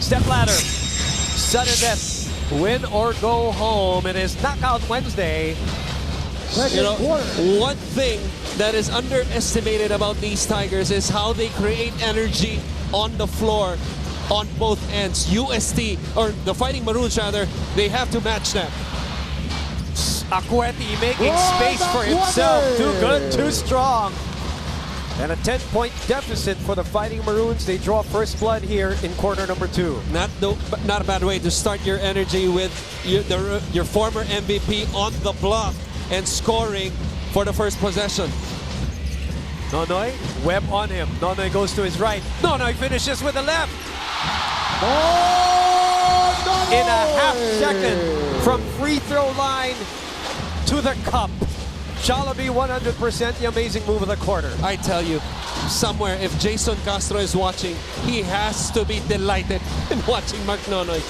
Stepladder. Sudden death. Win or go home. It is Knockout Wednesday. You know, one thing that is underestimated about these Tigers is how they create energy on the floor on both ends. UST, or the Fighting Maroons rather, they have to match that. Akweti making space for himself. Too good, too strong. And a 10-point deficit for the Fighting Maroons. They draw first blood here in quarter number 2. Not a bad way to start your energy with your former MVP on the block and scoring for the first possession. Nonoy, Webb on him. Nonoy goes to his right. Nonoy finishes with the left. In a half second from free throw line to the cup. Jollibee 100% the amazing move of the quarter. I tell you, somewhere, if Jason Castro is watching, he has to be delighted in watching Mark Nonoy.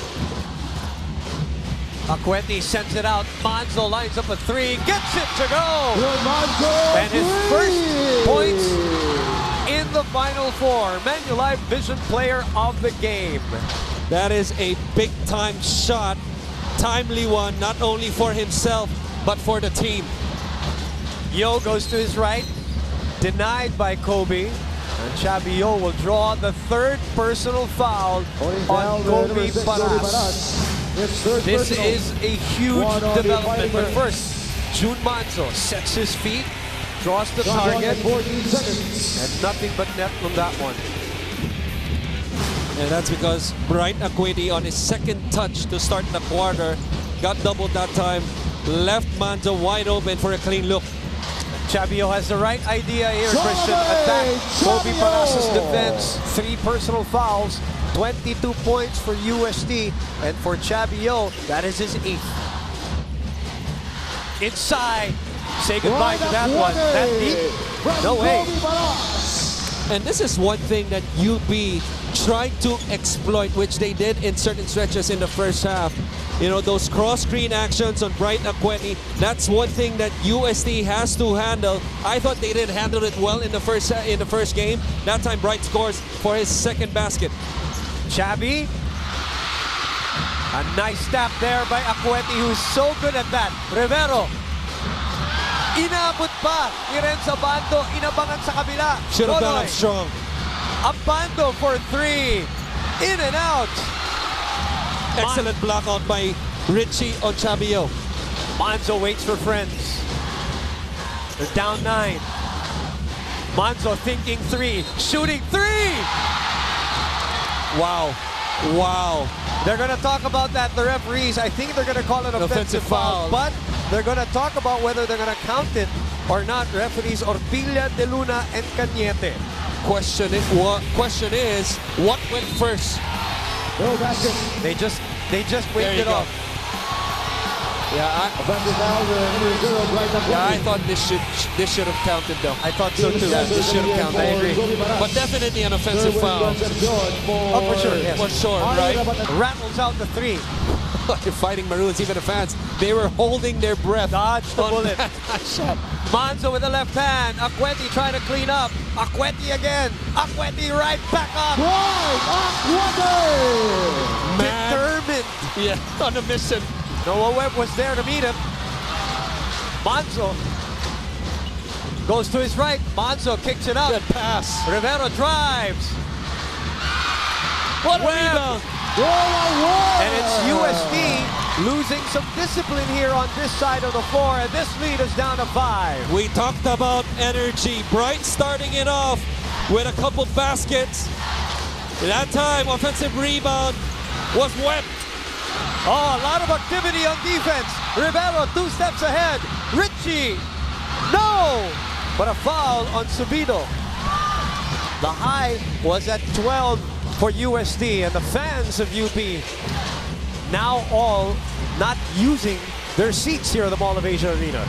Akweti sends it out. Manzo lines up a 3, gets it to go! And his first points in the Final Four. Manulife Vision Player of the game. That is a big-time shot. Timely one, not only for himself, but for the team. Yo goes to his right. Denied by Kobe. And Chabi Yo will draw the third personal foul on Kobe Paras. This is a huge development, but first, Jun Manzo sets his feet, draws the target, and nothing but net from that one. And that's because Bright Akweti on his second touch to start the quarter got doubled that time, left Manzo wide open for a clean look. Chabio has the right idea here, Christian. Attack Kobe Paras' defense. 3 personal fouls, 22 points for UST, and for Chabio, that is his 8th. Inside, say goodbye to that one. That deep? No way. And this is one thing that UP tried to exploit, which they did in certain stretches in the first half. You know, those cross-screen actions on Bright Akweti, that's one thing that UST has to handle. I thought they didn't handle it well in the first game. That time Bright scores for his second basket. Chabi, a nice tap there by Akweti, who's so good at that. Rivero, inabot pa ni Renzo Bando, inabangan sa kabila. Should have done it strong. Abando for 3, in and out. Excellent block out by Richie on Chabio. Manzo waits for friends. They're down 9. Manzo thinking 3, shooting 3! Wow. Wow. They're going to talk about that, the referees. I think they're going to call it an offensive foul. But they're going to talk about whether they're going to count it or not. Referees Orpilla, De Luna, and Cañete. Question is, what went first? They just waved it off. Yeah, I thought this should have counted though. I thought so too. This should have counted. I agree. But definitely an offensive foul. Oh, for sure. Yes. For sure, right? Rattles out the 3. The Fighting Maroons, even the fans, they were holding their breath. Dodge the bullet. Manzo with the left hand. Akweti trying to clean up. Akweti again. Akweti right back up. Determined. Yeah, on a mission. Noah Webb was there to meet him. Manzo goes to his right. Manzo kicks it out. Good pass. Rivero drives. What a rebound. And it's UST losing some discipline here on this side of the floor, and this lead is down to 5. We talked about energy. Bright starting it off with a couple baskets. That time, offensive rebound was Webb. Oh, a lot of activity on defense. Rivero 2 steps ahead. Richie, no! But a foul on Subido. The high was at 12 for UST, and the fans of UP now all not using their seats here at the Mall of Asia Arena.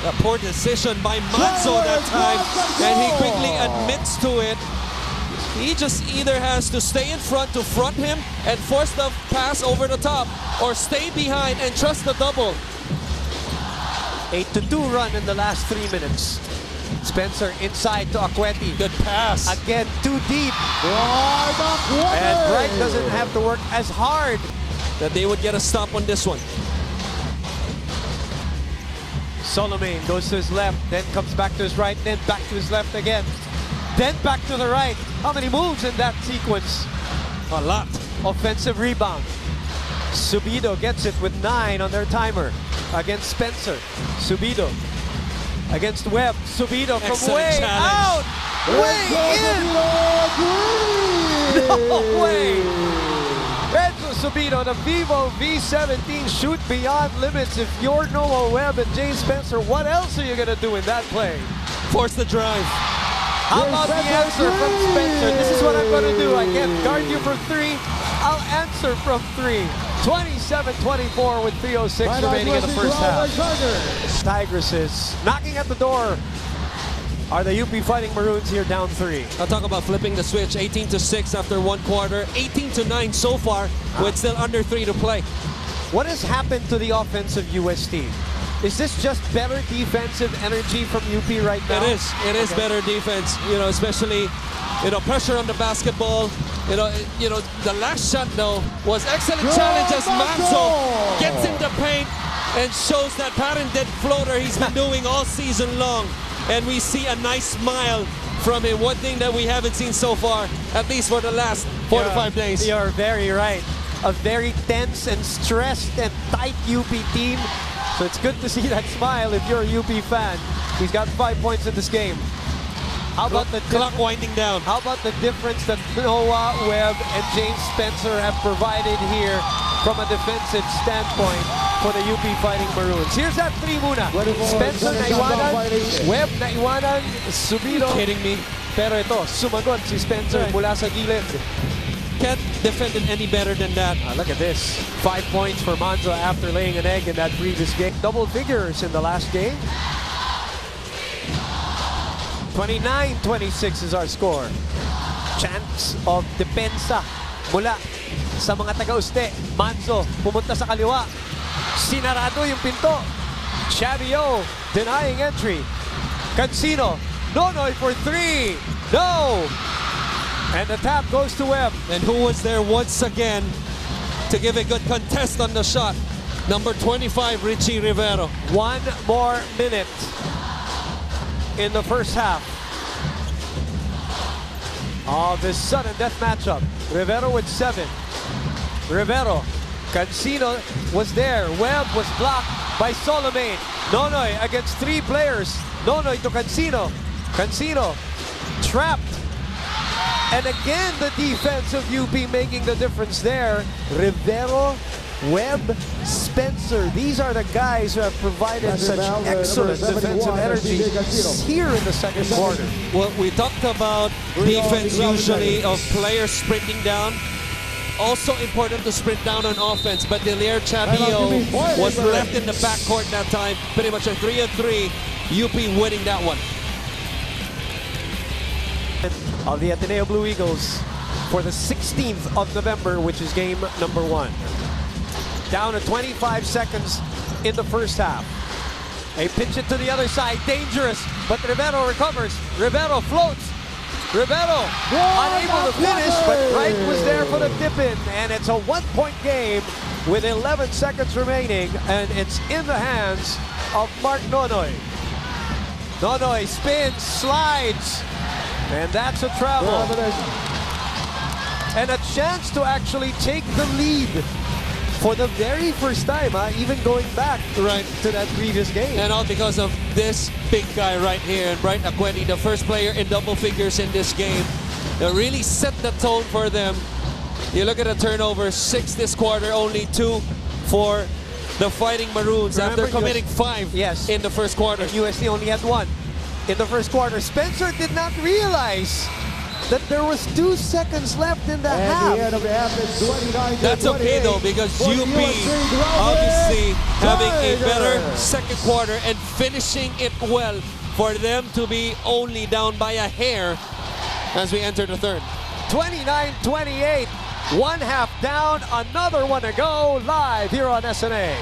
A poor decision by Manzo that time, and he quickly admits to it. He just either has to stay in front to front him and force the pass over the top, or stay behind and trust the double. 8-2 run in the last 3 minutes. Spencer inside to Akweti. Good pass. Again, too deep. And Bright doesn't have to work as hard. That they would get a stop on this one. Solomon goes to his left, then comes back to his right, then back to his left again. Then back to the right. How many moves in that sequence? A lot. Offensive rebound. Subido gets it with 9 on their timer against Spencer. Subido against Webb. Subido from Excellent way challenge. out. Way in. No way. Renzo Subido, the Vivo V17 shoot beyond limits. If you're Noah Webb and Jay Spencer, what else are you going to do in that play? Force the drive. How about the answer from Spencer? This is what I'm going to do. I can't guard you for 3. I'll answer from 3. 27-24 with 3:06 remaining in the first half. Tigresses knocking at the door. Are the UP Fighting Maroons here down 3? I'll talk about flipping the switch. 18-6 after 1 quarter. 18-9 so far with still under 3 to play. What has happened to the offense of UST? Is this just better defensive energy from UP right now? It is. It is better defense. You know, especially pressure on the basketball. You know, the last shot though was excellent challenge as Manso gets in the paint and shows that patented floater he's been doing all season long. And we see a nice smile from him. One thing that we haven't seen so far, at least for the last 4 to 5 days. You're very right. A very tense and stressed and tight UP team. So it's good to see that smile if you're a UP fan. He's got 5 points in this game. How about the clock winding down? How about the difference that Noah Webb and James Spencer have provided here from a defensive standpoint for the UP Fighting Maroons? Here's that 3 muna. Spencer naiwanan, Webb naiwanan, Subido. Kidding me? Pero ito, sumagot si Spencer mula sa gilid. Can't defend it any better than that. Look at this. 5 points for Manzo after laying an egg in that previous game. Double figures in the last game. 29-26 is our score. Chance of depensa mula sa mga taga-uste. Manzo pumunta sa kaliwa. Sinarado yung pinto. Chavio denying entry. Cancino. Nonoy for 3. No! And the tap goes to Webb. And who was there once again to give a good contest on the shot? Number 25, Richie Rivero. 1 more minute in the first half of this sudden death matchup. Rivero with 7. Rivero. Cancino was there. Webb was blocked by Solomon. Nonoy against 3 players. Nonoy to Cancino. Cancino trapped. And again, the defense of UP making the difference there. Rivero, Webb, Spencer. These are the guys who have provided such excellent defensive energy here in the second quarter. Well, we talked about defense usually of players sprinting down. Also important to sprint down on offense, but Delier Chavio was left in the backcourt that time. Pretty much a 3-on-3. UP winning that one. Of the Ateneo Blue Eagles for the 16th of November, which is game number 1. Down to 25 seconds in the first half. They pitch it to the other side, dangerous, but Rivero recovers. Rivero floats. Rivero unable to finish, but Wright was there for the tip-in, and it's a 1-point game with 11 seconds remaining, and it's in the hands of Mark Nonoy. Nonoy spins, slides, and that's a travel. And a chance to actually take the lead for the very first time, even going back to that previous game. And all because of this big guy right here, Bright Akweti, the first player in double figures in this game. They really set the tone for them. You look at the turnovers, 6 this quarter, only 2 for the Fighting Maroons. Remember, after committing 5 in the first quarter. UST only had 1 in the first quarter. Spencer did not realize that there was 2 seconds left in the half. The end of the half is 29-28. That's okay though, because UP obviously having a better second quarter and finishing it well for them to be only down by a hair as we enter the third. 29-28, 1 half down, another one to go, live here on SNA.